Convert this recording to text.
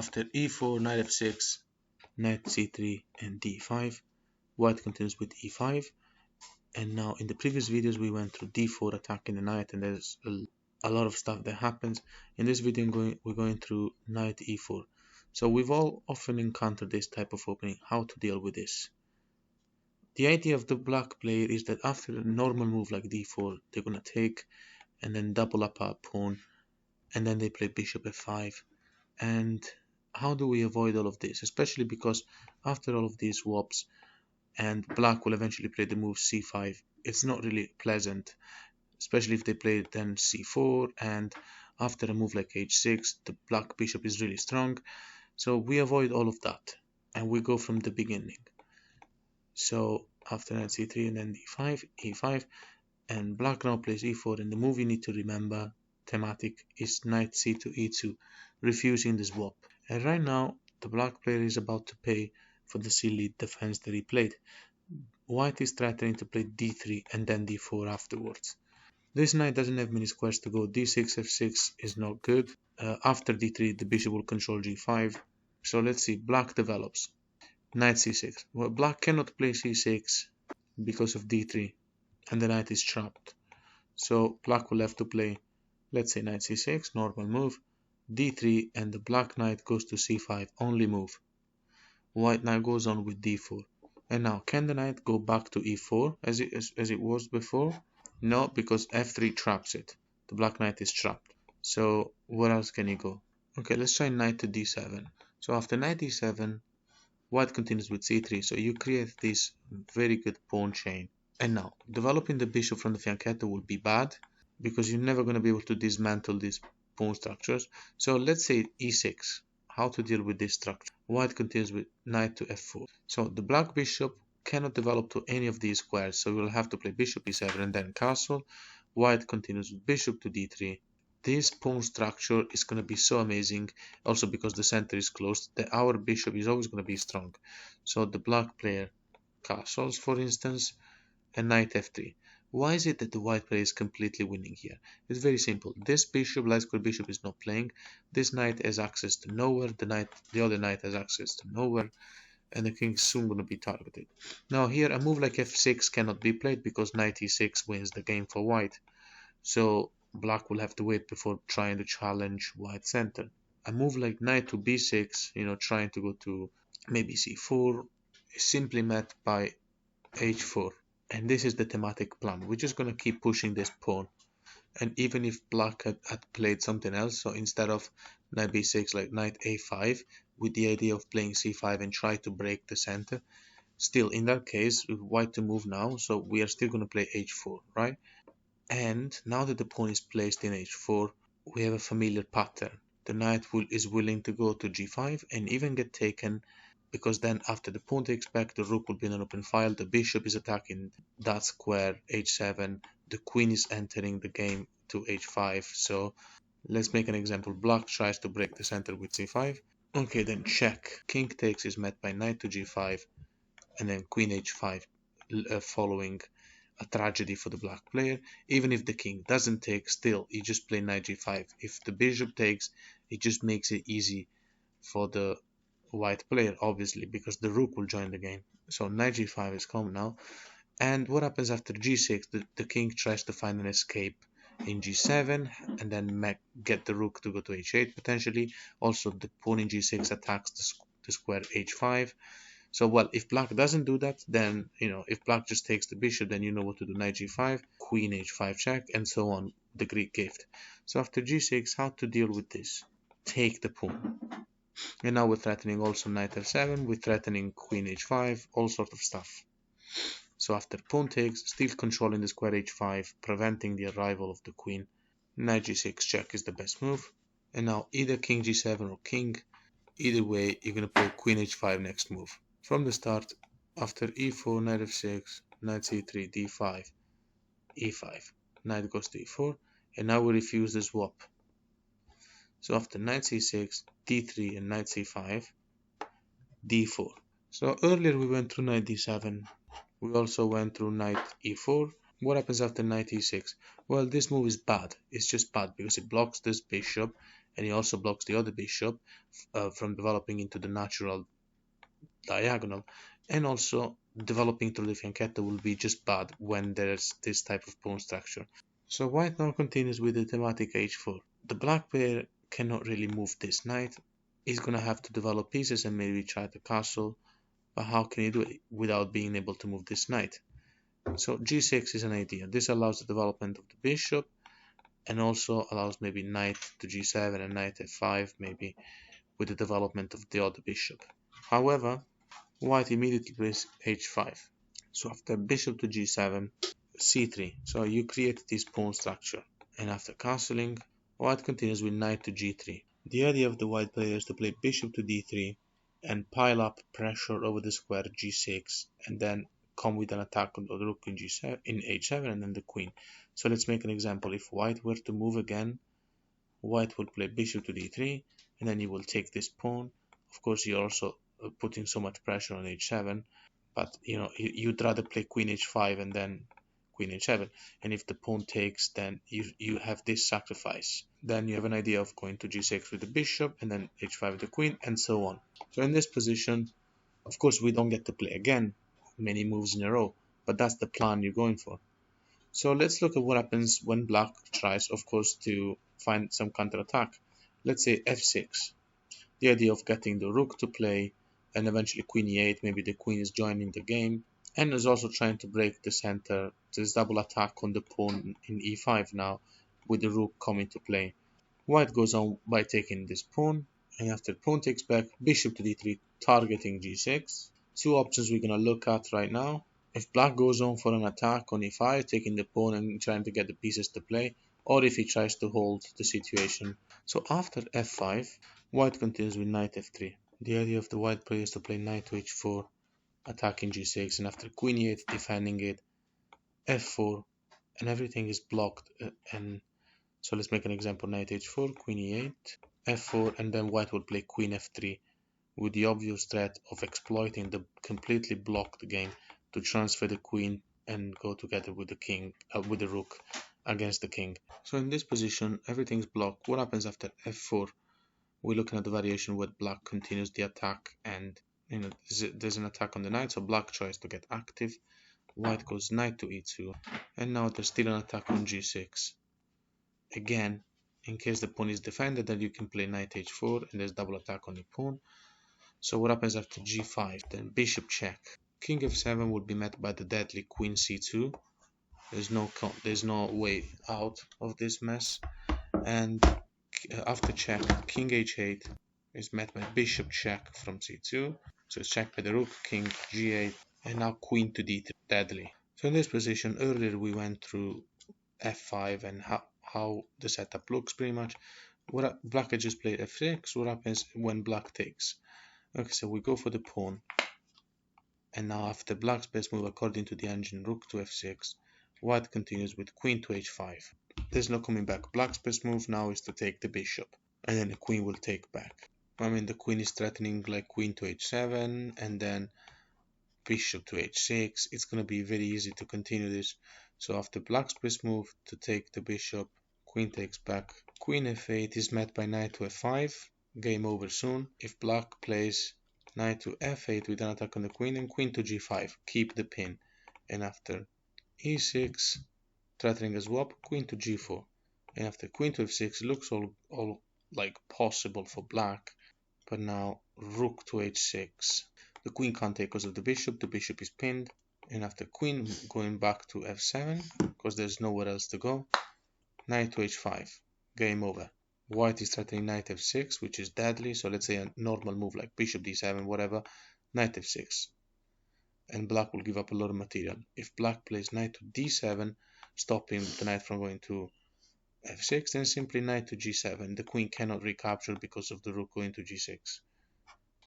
after e4, knight f6, knight c3 and d5. White continues with e5. And now in the previous videos we went through d4 attacking the knight, and there's a lot of stuff that happens. In this video we're going through knight e4. So we've all often encountered this type of opening, how to deal with this. The idea of the black player is that after a normal move like d4, they're gonna take and then double up our pawn, and then they play bishop f5. And how do we avoid all of this? Especially because after all of these swaps, and black will eventually play the move c5, it's not really pleasant, especially if they play then c4, and after a move like h6, the black bishop is really strong. So we avoid all of that, and we go from the beginning. So after knight c3 and then d5, e5, and black now plays e4, and the move you need to remember, thematic, is knight c to e2, refusing the swap. And right now the black player is about to pay for the silly defense that he played. White is threatening to play d3 and then d4 afterwards. This knight doesn't have many squares to go. d6, f6 is not good. After d3 the bishop will control g5. So let's see, black develops. Knight c6. Well, black cannot play c6 because of d3, and the knight is trapped. So black will have to play, let's say, knight c6, normal move, d3, and the black knight goes to c5, only move. White now goes on with d4. And now, can the knight go back to e4 as it was before? No, because f3 traps it. The black knight is trapped. So where else can he go? Okay, let's try knight to d7. So after knight d7, white continues with c3. So you create this very good pawn chain. And now, developing the bishop from the fianchetto will be bad, because you're never going to be able to dismantle these pawn structures. So let's say e6. How to deal with this structure? White continues with knight to f4. So the black bishop cannot develop to any of these squares, so we'll have to play bishop e7 and then castle. White continues with bishop to d3. This pawn structure is going to be so amazing, also because the center is closed, that our bishop is always going to be strong. So the black player castles, for instance, and knight f3. Why is it that the white player is completely winning here? It's very simple. This bishop, light square bishop, is not playing. This knight has access to nowhere. The other knight has access to nowhere, and the king is soon going to be targeted. Now here, a move like f6 cannot be played because knight e6 wins the game for white. So black will have to wait before trying to challenge white center. A move like knight to b6, trying to go to maybe c4, is simply met by h4. And this is the thematic plan. We're just going to keep pushing this pawn. And even if black had played something else, so instead of knight b6, like knight a5, with the idea of playing c5 and try to break the center, still in that case, with white to move now, so we are still going to play h4, right? And now that the pawn is placed in h4, we have a familiar pattern. The knight is willing to go to g5 and even get taken, because then after the pawn takes back, the rook will be in an open file, the bishop is attacking that square, h7, the queen is entering the game to h5. So let's make an example. Black tries to break the center with c5. Okay, then check. King takes is met by knight to g5, and then queen h5, following a tragedy for the black player. Even if the king doesn't take, still, you just play knight g5. If the bishop takes, it just makes it easy for the white player, obviously, because the rook will join the game. So knight g5 is common now. And what happens after g6? The king tries to find an escape in g7 and then get the rook to go to h8 potentially. Also, the pawn in g6 attacks the square h5. So, well, if black doesn't do that, then, if black just takes the bishop, then you know what to do. Knight g5, queen h5 check, and so on, the Greek gift. So after g6, how to deal with this? Take the pawn. And now we're threatening also knight f7, we're threatening queen h5, all sort of stuff. So after pawn takes, still controlling the square h5, preventing the arrival of the queen, knight g6 check is the best move. And now either king g7 or king, either way, you're going to play queen h5 next move. From the start, after e4, knight f6, knight c3, d5, e5, knight goes to e4, and now we refuse the swap. So after knight c6, d3 and knight c5, d4. So earlier we went through knight d7. We also went through knight e4. What happens after knight e6? Well, this move is bad. It's just bad because it blocks this bishop and he also blocks the other bishop from developing into the natural diagonal, and also developing through the fianchetto will be just bad when there's this type of pawn structure. So white now continues with the thematic h4. The black player cannot really move this knight. He's gonna have to develop pieces and maybe try to castle, but how can he do it without being able to move this knight? So g6 is an idea. This allows the development of the bishop and also allows maybe knight to g7 and knight f5 maybe with the development of the other bishop. However, white immediately plays h5. So after bishop to g7, c3. So you create this pawn structure. And after castling, white continues with knight to g3. The idea of the white player is to play bishop to d3 and pile up pressure over the square g6 and then come with an attack on the rook in g7 in h7 and then the queen. So let's make an example. If white were to move again, white will play bishop to d3 and then you will take this pawn. Of course, you're also putting so much pressure on h7, but you'd rather play queen h5 and then queen h7, and if the pawn takes, then you have this sacrifice. Then you have an idea of going to g6 with the bishop and then h5 with the queen and so on. So in this position, of course, we don't get to play again many moves in a row, but that's the plan you're going for. So let's look at what happens when black tries, of course, to find some counterattack. Let's say f6. The idea of getting the rook to play and eventually queen e8, maybe the queen is joining the game, and is also trying to break the center. There's double attack on the pawn in e5 now with the rook coming to play. White goes on by taking this pawn, and after pawn takes back, bishop to d3 targeting g6. Two options we're going to look at right now. If black goes on for an attack on e5, taking the pawn and trying to get the pieces to play, or if he tries to hold the situation. So after f5, white continues with knight f3. The idea of the white player is to play knight to h4, attacking g6, and after queen e8, defending it, f4, and everything is blocked. And so let's make an example: knight h4, queen e8, f4, and then white will play queen f3 with the obvious threat of exploiting the completely blocked game to transfer the queen and go together with the king, with the rook against the king. So in this position, everything's blocked. What happens after f4? We're looking at the variation where black continues the attack, and there's an attack on the knight, so black tries to get active. White goes knight to e2, and now there's still an attack on g6. Again, in case the pawn is defended, then you can play knight h4, and there's double attack on the pawn. So what happens after g5? Then bishop check. King f7 will be met by the deadly queen c2. There's no way out of this mess. And after check, king h8 is met by bishop check from c2. So it's checked by the rook, king g8, and now queen to d3, deadly. So in this position, earlier we went through f5 and how the setup looks pretty much. Black had just played f6. What happens when black takes? Okay, so we go for the pawn, and now after black's best move according to the engine, rook to f6, white continues with queen to h5. There's no coming back. Black's best move now is to take the bishop, and then the queen will take back. I mean, the queen is threatening like queen to h7, and then bishop to h6. It's going to be very easy to continue this. So after black's best move to take the bishop, queen takes back, queen f8 is met by knight to f5. Game over soon. If black plays knight to f8 with an attack on the queen, and queen to g5, keep the pin. And after e6, threatening a swap, queen to g4. And after queen to f6, it looks all like possible for black. But now rook to h6. The queen can't take because of the bishop is pinned. And after queen going back to f7, because there's nowhere else to go, knight to h5. Game over. White is threatening knight f6, which is deadly. So let's say a normal move like bishop d7, whatever, knight f6. And black will give up a lot of material. If black plays knight to d7, stopping the knight from going to f6, then simply knight to g7. The queen cannot recapture because of the rook going to g6.